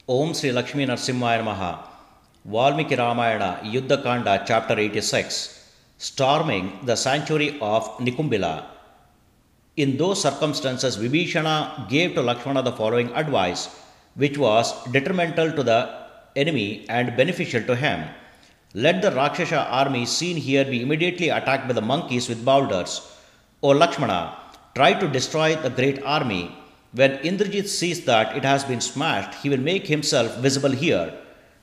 Om Sri Lakshmi Narsimhaya Namaha. Valmiki Ramayana, Yuddha Kanda, chapter 86. Storming the sanctuary of Nikumbila. In those circumstances, Vibhishana gave to Lakshmana the following advice, which was detrimental to the enemy and beneficial to him. Let the Rakshasa army seen here be immediately attacked by the monkeys with boulders. O Lakshmana, try to destroy the great army. When Indrajit sees that it has been smashed, he will make himself visible here.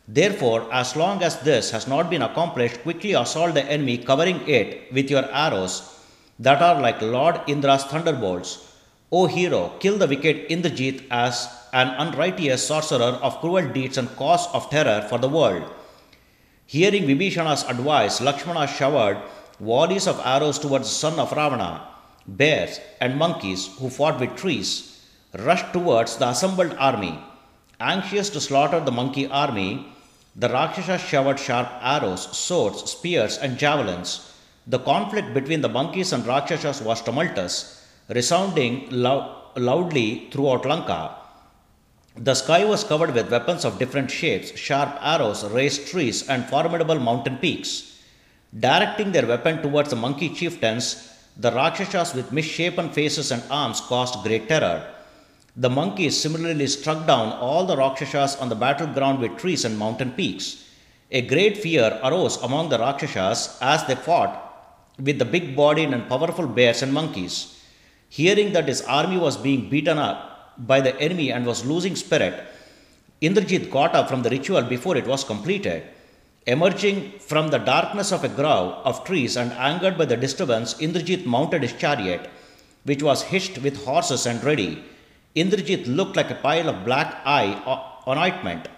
Therefore, as long as this has not been accomplished, quickly assault the enemy, covering it with your arrows that are like Lord Indra's thunderbolts. O hero, kill the wicked Indrajit as an unrighteous sorcerer of cruel deeds and cause of terror for the world. Hearing Vibhishana's advice, Lakshmana showered volleys of arrows towards the son of Ravana. Bears and monkeys, who fought with trees, rushed towards the assembled army. Anxious to slaughter the monkey army, the Rakshasa showered sharp arrows, swords, spears, and javelins. The conflict between the monkeys and Rakshasas was tumultuous, resounding loudly throughout Lanka. The sky was covered with weapons of different shapes, sharp arrows, raised trees, and formidable mountain peaks. Directing their weapon towards the monkey chieftains, the Rakshasas with misshapen faces and arms caused great terror. The monkeys similarly struck down all the Rakshasas on the battleground with trees and mountain peaks. A great fear arose among the Rakshasas as they fought with the big-bodied and powerful bears and monkeys. Hearing that his army was being beaten up by the enemy and was losing spirit, Indrajit got up from the ritual before it was completed. Emerging from the darkness of a grove of trees and angered by the disturbance, Indrajit mounted his chariot, which was hitched with horses and ready. Indrajit looked like a pile of black eye ointment.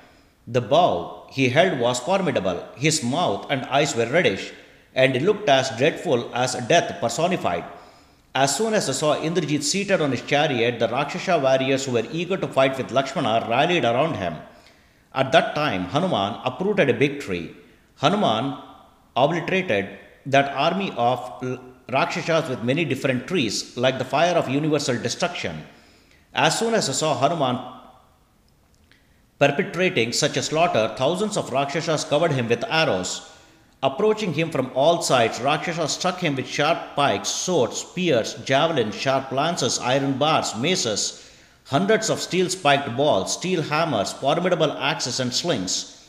The bow he held was formidable. His mouth and eyes were reddish, and he looked as dreadful as death personified. As soon as they saw Indrajit seated on his chariot, the Rakshasa warriors who were eager to fight with Lakshmana rallied around him. At that time, Hanuman uprooted a big tree. Hanuman obliterated that army of Rakshasas with many different trees, like the fire of universal destruction. As soon as they saw Hanuman perpetrating such a slaughter, thousands of Rakshasas covered him with arrows. Approaching him from all sides, Rakshasas struck him with sharp pikes, swords, spears, javelins, sharp lances, iron bars, maces, hundreds of steel-spiked balls, steel hammers, formidable axes and slings,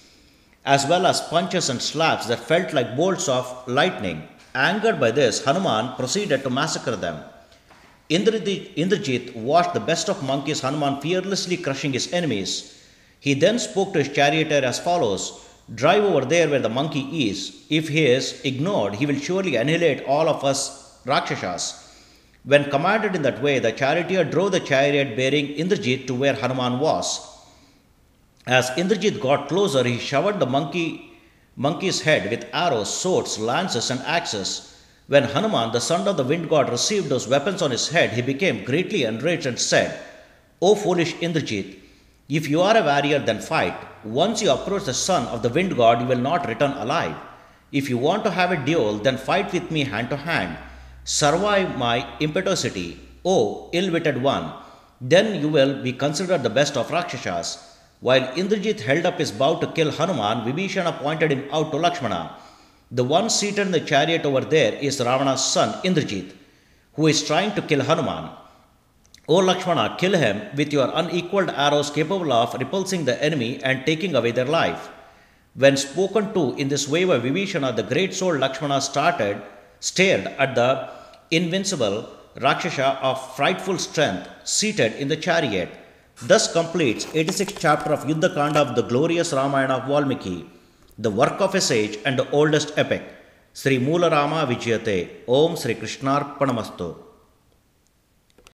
as well as punches and slaps that felt like bolts of lightning. Angered by this, Hanuman proceeded to massacre them. Indrajit watched the best of monkeys, Hanuman fearlessly crushing his enemies. He then spoke to his charioteer as follows: "Drive over there where the monkey is. If he is ignored, he will surely annihilate all of us Rakshasas." When commanded in that way, the charioteer drove the chariot bearing Indrajit to where Hanuman was. As Indrajit got closer, he showered the monkey's head with arrows, swords, lances, and axes. When Hanuman, the son of the wind god, received those weapons on his head, he became greatly enraged and said, "O foolish Indrajit, if you are a warrior, then fight. Once you approach the son of the wind god, you will not return alive. If you want to have a duel, then fight with me hand to hand. Survive my impetuosity, O ill-witted one. Then you will be considered the best of Rakshasas." While Indrajit held up his bow to kill Hanuman, Vibhishana pointed him out to Lakshmana. "The one seated in the chariot over there is Ravana's son, Indrajit, who is trying to kill Hanuman. O Lakshmana, kill him with your unequaled arrows capable of repulsing the enemy and taking away their life." When spoken to in this way by Vibhishana, the great soul Lakshmana stared at the invincible Rakshasa of frightful strength seated in the chariot. Thus completes 86th chapter of Yuddha Kanda of the glorious Ramayana of Valmiki, the work of a sage and the oldest epic. Sri Moola Rama Vijayate. Om Sri Krishnarpanamastu.